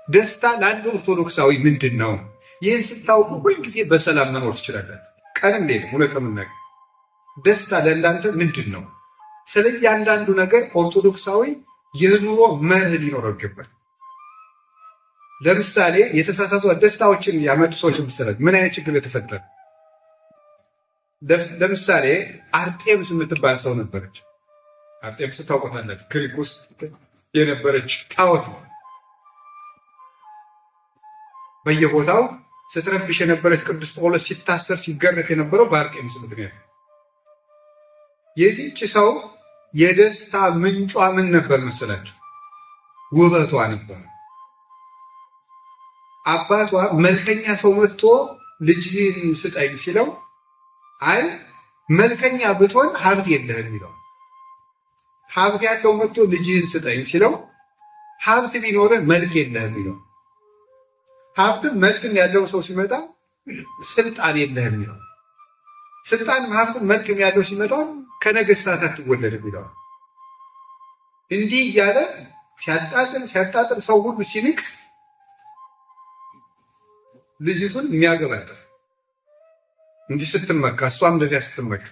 ደስታ ለአንድ ኦርቶዶክሳዊ ምንድን ነው? ይህን ስታውቁ ሁልጊዜ በሰላም መኖር ትችላለን። ቀንም ሌትም እውነት ለመናገር ደስታ ለእናንተ ምንድን ነው? ስለዚህ አንዳንዱ ነገር ኦርቶዶክሳዊ የኑሮ መርህ ሊኖረው ይገባል። ለምሳሌ የተሳሳቱ ደስታዎችን ያመጡ ሰዎች መሰረት ምን አይነት ችግር የተፈጠረ? ለምሳሌ አርጤምስ የምትባል ሰው ነበረች። አርጤምስ ታውቋታላችሁ? ግሪክ ውስጥ የነበረች ጣዖት ነው። በየቦታው ስትረብሽ የነበረች ቅዱስ ጳውሎስ ሲታሰር ሲገረፍ የነበረው በአርጤምስ ምክንያት። የዚህች ሰው የደስታ ምንጯ ምን ነበር መሰላችሁ? ውበቷ ነበር። አባቷ መልከኛ ሰው መጥቶ ልጅህን ስጠኝ ሲለው አይ መልከኛ ብትሆን ሀብት የለህም ይለው። ሀብት ያለው መጥቶ ልጅህን ስጠኝ ሲለው ሀብት ቢኖርህ መልክ የለህም ይለው። ሀብትም መልክም ያለው ሰው ሲመጣ ስልጣን የለህም ይለው። ስልጣን ሀብትም መልክም ያለው ሲመጣ ከነገስታት አትወለድም ይለው። እንዲህ እያለ ሲያጣጥል ሰው ሁሉ ሲንቅ ልጅቱን የሚያገባጥፍ እንዲህ ስትመካ እሷም እንደዚያ ስትመካ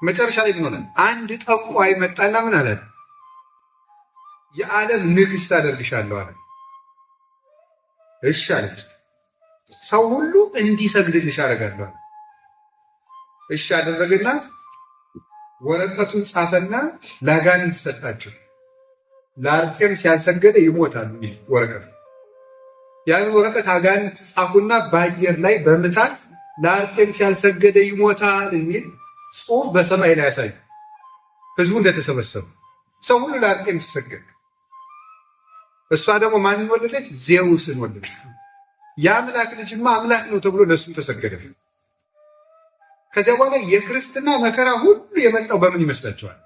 መጨረሻ ላይ ምን ሆነ? አንድ ጠንቋይ መጣና ምን አለ? የዓለም ንግስት አደርግሻለሁ አለ። እሺ አለች። ሰው ሁሉ እንዲሰግድልሽ አደርጋለሁ አለ። እሺ አደረገና ወረቀቱን ጻፈና ለአጋንንት ሰጣቸው። ለአርጤምስ ያልሰገደ ይሞታል የሚል ወረቀት። ያን ወረቀት አጋንንት ጻፉና በአየር ላይ በምታት ለአርጤምስ ያልሰገደ ይሞታል የሚል ጽሑፍ በሰማይ ላይ ያሳዩ። ህዝቡ እንደተሰበሰቡ ሰው ሁሉ ለአርጤምስ ሰገደ። እሷ ደግሞ ማንን ወለደች? ዜውስን ወለደች። የአምላክ ልጅማ አምላክ ነው ተብሎ ለእሱም ተሰገደ። ከዚያ በኋላ የክርስትና መከራ ሁሉ የመጣው በምን ይመስላችኋል?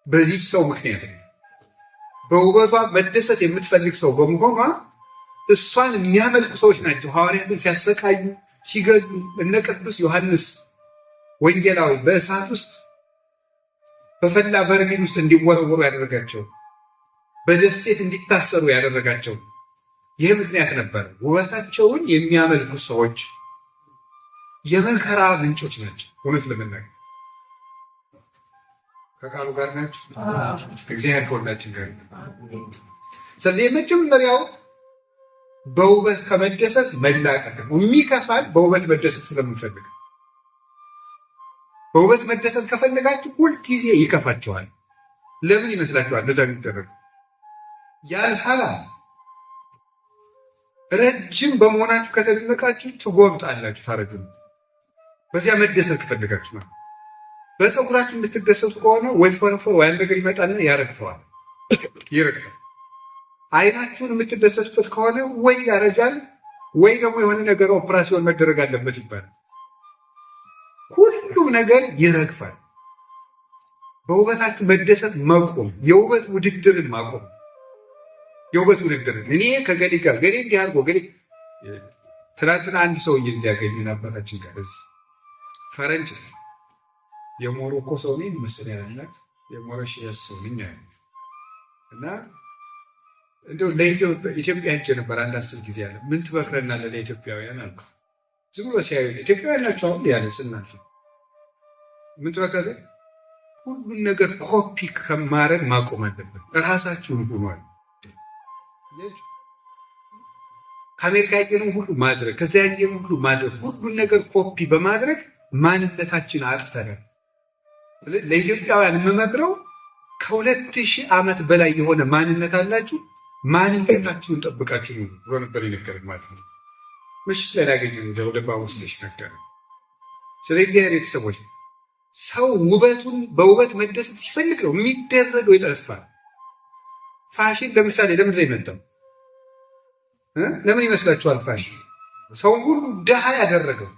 በዚህ ሰው ምክንያት ነው። በውበቷ መደሰት የምትፈልግ ሰው በመሆኗ እሷን የሚያመልኩ ሰዎች ናቸው ሐዋርያትን ሲያሰቃዩ ሲገሉ። እነ ቅዱስ ዮሐንስ ወንጌላዊ በእሳት ውስጥ በፈላ በርሜል ውስጥ እንዲወረወሩ ያደረጋቸው፣ በደሴት እንዲታሰሩ ያደረጋቸው ይህ ምክንያት ነበር። ውበታቸውን የሚያመልኩ ሰዎች የመከራ ምንጮች ናቸው። እውነት ለመናገር ከቃሉ ጋር ናቸው። እግዚአብሔር ከሁላችን ጋር። ስለዚህ የመጀመሪያው በውበት ከመደሰት መላቀቅ ነው። የሚከፋል በውበት መደሰት ስለምንፈልግ። በውበት መደሰት ከፈለጋችሁ ሁልጊዜ ይከፋችኋል። ለምን ይመስላችኋል? እንደዛ የሚደረግ ያልፋል። ረጅም በመሆናችሁ ከተደነቃችሁ ትጎብጣላችሁ፣ ታረጁ። በዚያ መደሰት ከፈለጋችሁ ነው። በፀጉራችሁ የምትደሰቱ ከሆነ ወይ ፎረፎር ወይ ነገር ይመጣና ያረግፈዋል፣ ይረግፋል። አይናችሁን የምትደሰቱበት ከሆነ ወይ ያረጃል ወይ ደግሞ የሆነ ነገር ኦፕራሲዮን መደረግ አለበት ይባላል። ሁሉም ነገር ይረግፋል። በውበታችሁ መደሰት መቆም፣ የውበት ውድድርን ማቆም። የውበት ውድድርን እኔ ከገሌ ጋር ገሌ እንዲህ አድርጎ ገሌ። ትናንትና አንድ ሰው እያገኘን አባታችን ጋር እዚህ ፈረንጅ የሞሮኮ ሰው ነኝ መሰለኝ የሞሪሸስ ሰው ነኝ እና እንደው ለኢትዮጵያ ሄጄ ነበር አንድ 10 ጊዜ አለ። ምን ትመክረናለህ ለኢትዮጵያውያን አልኩ። ዝም ብሎ ሲያዩ ኢትዮጵያውያን ናቸው አሁን ያለ ስናልፍ ምን ትመክራለህ? ሁሉን ነገር ኮፒ ከማድረግ ማቆም አለበት። ራሳችሁን ሆኗል። ከአሜሪካ ያየነው ሁሉ ማድረግ፣ ከዚያ ያየነው ሁሉ ማድረግ፣ ሁሉን ነገር ኮፒ በማድረግ ማንነታችን አጥተናል። ለኢትዮጵያውያን የምመክረው ከ2000 ዓመት በላይ የሆነ ማንነት አላችሁ። ማንነታችሁን ጠብቃችሁ ነው ብሎ ነበር የነገረን ማለት ነው። ምሽት ላይ ያገኘነው ወደ ባውስ ልጅ ነገር። ስለዚህ እግዚአብሔር ቤተሰቦች ሰው ውበቱን በውበት መደሰት ሲፈልግ ነው የሚደረገው ይጠፋል። ፋሽን ለምሳሌ ለምን ላይ መጣው? ለምን ይመስላችኋል? ፋሽን ሰው ሁሉ ድሃ ያደረገው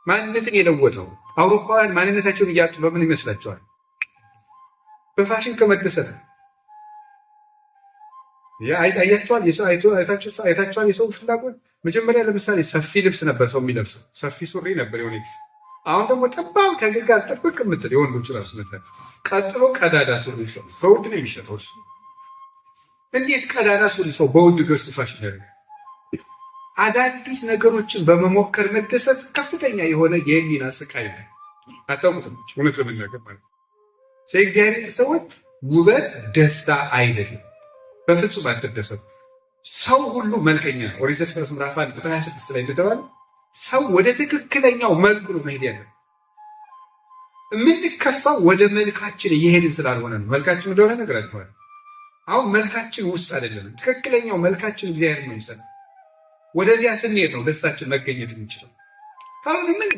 ማንነትን የለወጠው አውሮፓውያን ማንነታቸውን እያጡ በምን ይመስላችኋል? በፋሽን ከመደሰት አይታችኋል። የሰው ፍላጎት መጀመሪያ ለምሳሌ ሰፊ ልብስ ነበር ሰው የሚለብሰው፣ ሰፊ ሱሪ ነበር የሆነ ጊዜ። አሁን ደግሞ ጠባብ ከግልጋል ጥብቅ የምትል የወንዶች ራሱ ነበር። ቀጥሎ ቀዳዳ ሱሪ በውድ ነው የሚሸጠው እሱ። እንዴት ቀዳዳ ሰው በውድ ገዝቶ ፋሽን ያደርጋል? አዳዲስ ነገሮችን በመሞከር መደሰት ከፍተኛ የሆነ የህሊና ስቃይ ነው። አታውቁትም? እውነት ለመናገር ማለት የእግዚአብሔር ሰዎች ውበት ደስታ አይደለም። በፍጹም አትደሰቱ። ሰው ሁሉ መልከኛ ነው። ኦሪት ዘፍጥረት ምዕራፍ 1 ቁጥር 26 ላይ እንደተባለ ሰው ወደ ትክክለኛው መልኩ ነው መሄድ ያለ። የምንከፋው ወደ መልካችን እየሄድን ስላልሆነ ነው። መልካችን እንደሆነ ነግራችኋል። አሁን መልካችን ውስጥ አይደለም። ትክክለኛው መልካችን እግዚአብሔር ነው የሚሰጠው። ወደዚያ ስንሄድ ነው ደስታችን መገኘት የሚችለው። አሁን ምን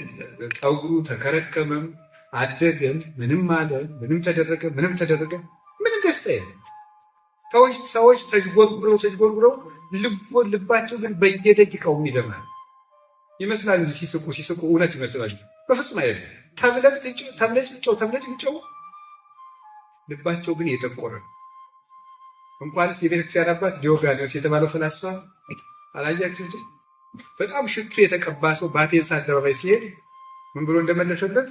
ፀጉሩ ተከረከመም አደገም ምንም አለ ምንም ተደረገ ምንም ደስታ የለም። ሰዎች ተጅጎርጉረው ልባቸው ግን በየደቂቃው ይደማል ይመስላል። ሲስቁ እውነት ይመስላል። በፍጹም አይደለም። ተብለጭልጨው ልባቸው ግን የጠቆረ ነው። እንኳንስ የቤተክርስቲያን አባት ዲዮጋኔዎስ የተባለው ፈላስፋ አላያችሁትም? በጣም ሽቱ የተቀባ ሰው በአቴንስ አደባባይ ሲሄድ ምን ብሎ እንደመለሰለት?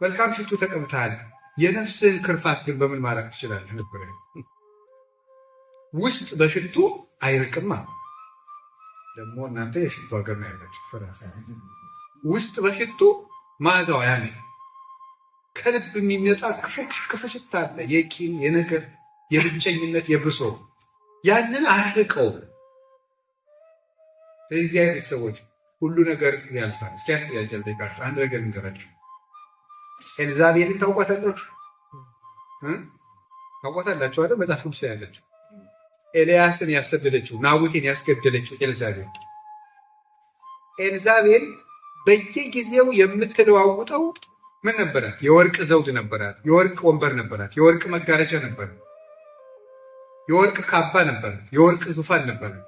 መልካም ሽቱ ተቀብተሃል፣ የነፍስህን ክርፋት ግን በምን ማራቅ ትችላለህ ነበር። ውስጥ በሽቱ አይርቅማ። ደግሞ እናንተ የሽቱ ሀገር ነው ያላችሁት ፈረንሳይ። ውስጥ በሽቱ መዓዛው ያኔ ከልብ የሚመጣ ክፉ ሽታ አለ። የቂም፣ የነገር፣ የብቸኝነት፣ የብሶ ያንን አያርቀው። የእግዚአብሔር ሰዎች ሁሉ ነገር ያልፋል። እስኪ አንድ ጥያቄ ልጠይቃችሁ። አንድ ነገር ልንገራችሁ። ኤልዛቤልን ታውቋታላችሁ? ታውቋታላችሁ አይደል? መጽሐፍ ቅዱስ ላይ ያለችው ኤልያስን ያሰደደችው ናቡቴን ያስገደለችው ኤልዛቤል በየጊዜው የምትለዋውጠው ምን ነበራት? የወርቅ ዘውድ ነበራት፣ የወርቅ ወንበር ነበራት፣ የወርቅ መጋረጃ ነበራት፣ የወርቅ ካባ ነበራት፣ የወርቅ ዙፋን ነበራት።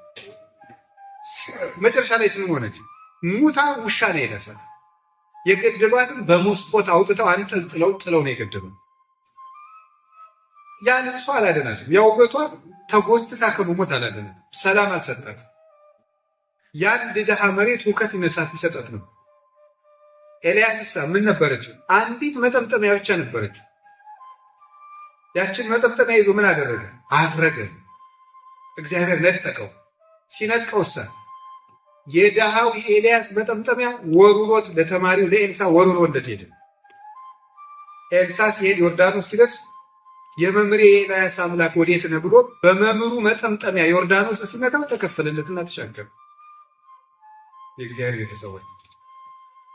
መጨረሻ ላይ ስምን ሆነች? ሙታ ውሻ ነው የደረሳት። የገደሏትም በመስኮት አውጥተው አንጠልጥለው ጥለው ነው የገደሉ። ያን እሷ አላደናትም። ያው ውበቷ ተጎትታ ከመሞት አላደናትም። ሰላም አልሰጣት። የአንድ ድሃ መሬት ሁከት ይሰጣት ነው። ኤልያስሳ ምን ነበረች? አንዲት መጠምጠሚያ ብቻ ነበረች። ያችን መጠምጠሚያ ይዞ ምን አደረገ? አድረገ። እግዚአብሔር ነጠቀው። ሲነጥቀውሳ የድሃው የኤልያስ መጠምጠሚያ ወሩሮት ለተማሪው ለኤልሳ ወሩሮለት ሄደ። ኤልሳ ሲሄድ ዮርዳኖስ ሲደርስ የመምሬ የኤልያስ አምላክ ወዴት ነህ ብሎ በመምሩ መጠምጠሚያ ዮርዳኖስ ሲመታው ተከፈለለትና ተሻገረ። የእግዚአብሔር ቤተሰቦች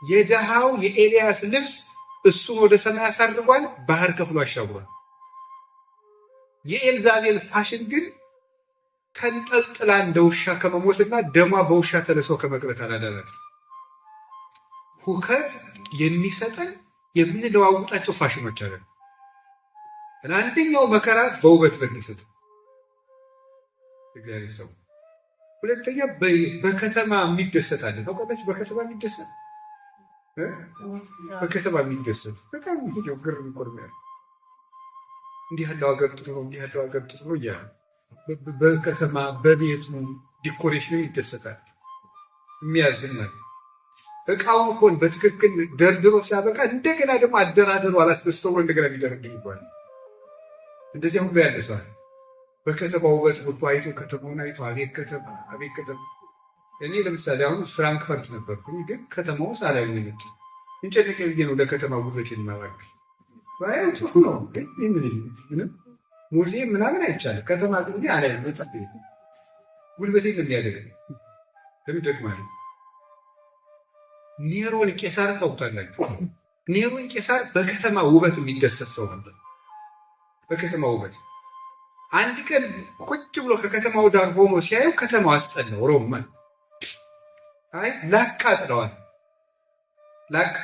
የድሃው የኤልያስ ልብስ እሱን ወደ ሰማይ አሳርጓል፣ ባህር ከፍሎ አሻግሯል። የኤልዛቤል ፋሽን ግን ተንጠልጥላ እንደ ውሻ ከመሞትና ደሟ በውሻ ተለሶ ከመቅረት አላዳናት። ሁከት የሚሰጠን የምንለዋውጣቸው ፋሽኖች አለ። አንደኛው መከራ በውበት በሚሰጥ እግዚአብሔር ሰው። ሁለተኛ በከተማ የሚደሰት አለ። ታውቃላችሁ? በከተማ የሚደሰት በጣም ግር የሚቆርሚያል። እንዲህ ያለው ሀገር ጥሩ ነው እያለ በከተማ በቤቱ ዲኮሬሽን ይደሰታል። የሚያዝን ነው። እቃውን እኮን በትክክል ደርድሮ ሲያበቃ እንደገና ደግሞ አደራደሩ አላስደስተው እንደገና የሚደረግ ይባላል። እንደዚያ ሁሉ ያለ ሰዋል። በከተማ ውበት ወጥቶ አይቶ ከተማውን አይቶ አቤት ከተማ። እኔ ለምሳሌ አሁን ፍራንክፈርት ነበርኩኝ፣ ግን ከተማው ሳላይ ነው የመጣ እንጨነቀ ብዬ ነው ለከተማ ውበት የማባክ ባያው ጥሩ ነው። ግን ሙዚየም ምናምን አይቻልም። ከተማ ግን አላይ መጣ ጉልበቴን የሚያደግ ለምደግማል። ኔሮን ቄሳር ታውቃላችሁ? ኔሮን ቄሳር በከተማ ውበት የሚደሰት ሰው ነበር። በከተማ ውበት አንድ ቀን ቁጭ ብሎ ከከተማው ዳር ሆኖ ሲያየው ከተማው አስጠላው። ሮም ላቃጥለዋል።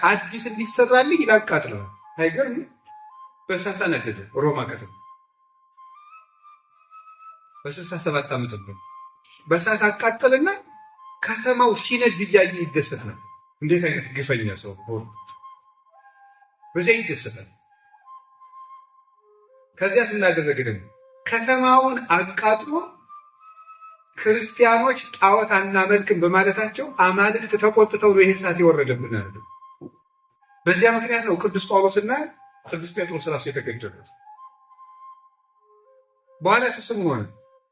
አዲስ እንዲሰራልኝ ላቃጥለዋል። አይገርም? በእሳት አነደደ ሮማ ከተማ በ67 ዓመት በእሳት አቃጠልና ከተማው ሲነድ እያየ ይደሰት ነው። እንዴት አይነት ግፈኛ ሰው ሆኖ በዚያ ይደሰታል። ከዚያ ስናደረግ ደግሞ ከተማውን አቃጥሎ ክርስቲያኖች ጣዖት አናመልክም በማለታቸው አማልክት ተቆጥተው ነው ይሄ እሳት የወረደብናል። በዚያ ምክንያት ነው ቅዱስ ጳውሎስና ቅዱስ ጴጥሮስ ራሱ የተገደሉት። በኋላ ስም ሆነ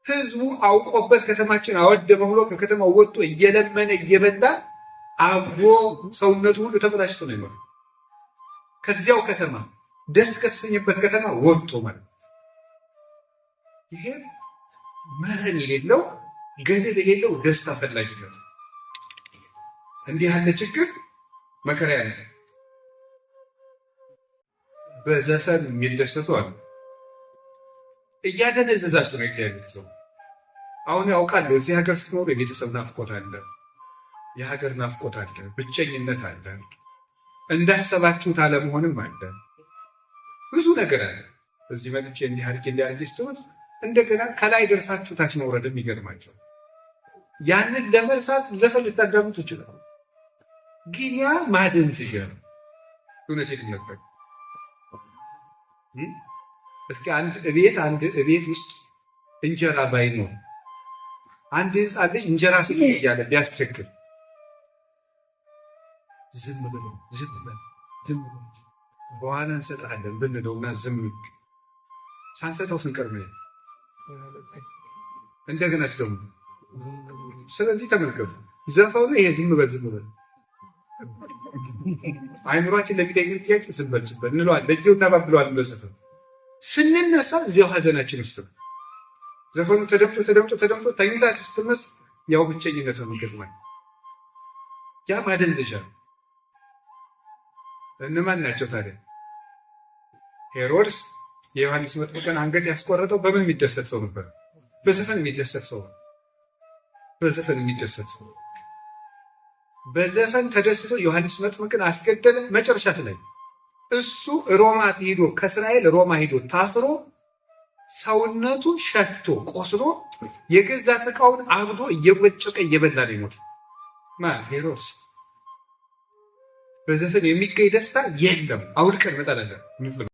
ህዝቡ አውቆበት ከተማችን አወደመ ብሎ ከከተማው ወጥቶ እየለመነ እየበላ አብሮ ሰውነቱ ሁሉ ተበላሽቶ ነው ይኖር። ከዚያው ከተማ ደስ ከተሰኘበት ከተማ ወጥቶ ማለት ይሄ መረን የሌለው ገደብ የሌለው ደስታ ፈላጊነት። እንዲህ ያለ ችግር መከራ ያለ በዘፈን የሚደሰቱ አሉ። እያደነዘዛችሁ ነው እግዚአብሔር ቤተሰብ። አሁን ያውቃለሁ እዚህ ሀገር ስትኖሩ የቤተሰብ ናፍቆት አለ፣ የሀገር ናፍቆት አለ፣ ብቸኝነት አለ፣ እንዳሰባችሁት አለመሆንም አለ፣ ብዙ ነገር አለ። እዚህ መጥቼ እንዲህ አድርጌ ስትሆን እንደገና ከላይ ደርሳችሁ ታች መውረድም ይገርማቸው። ያንን ለመርሳት ዘፈን ልታዳምጡ ትችላሉ። ግን ያ ማደንዘዣ ነው። እውነቴን ነበር። እስኪ አንድ እቤት ውስጥ እንጀራ ባይኖር አንድ ህፃን ልጅ እንጀራ ስጥ እያለ ቢያስቸግር ዝም ብሎ በኋላ እንሰጥሃለን ብንለውና ዝም ሳንሰጠው ስንቀር ነው እንደገና ስደሙ። ስለዚህ ተመልከቱ፣ ዘፈኑ ይሄ ዝም በል አይምሯችን ለሚጠይቅ ጥያቄ ዝም በል እንለዋለን። ለጊዜው እናባብለዋለን በዘፈኑ። ስንነሳ እዚያው ሀዘናችን ውስጥ ነው። ዘፈኑ ተደምጦ ተኝታችሁ ስትነሱ ያው ብቸኝነት ነው የሚገጥማል። ያ ማደንዘዣ ነው። እነማን ናቸው ታዲያ? ሄሮድስ የዮሐንስ መጥምቅን አንገት ያስቆረጠው በምን የሚደሰት ሰው ነበር? በዘፈን የሚደሰት ሰው። በዘፈን ተደስቶ ዮሐንስ መጥምቅን አስገደለ። መጨረሻ ላይ እሱ ከእስራኤል ሮማ ሄዶ ታስሮ ሰውነቱ ሸቶ ቆስሎ የገዛ ስቃውን አብዶ እየወጨቀ እየበላ ነው የሞተው። ማን? ሄሮድስ። በዘፈን የሚገኝ ደስታ የለም። አውድቀን መጣላለን።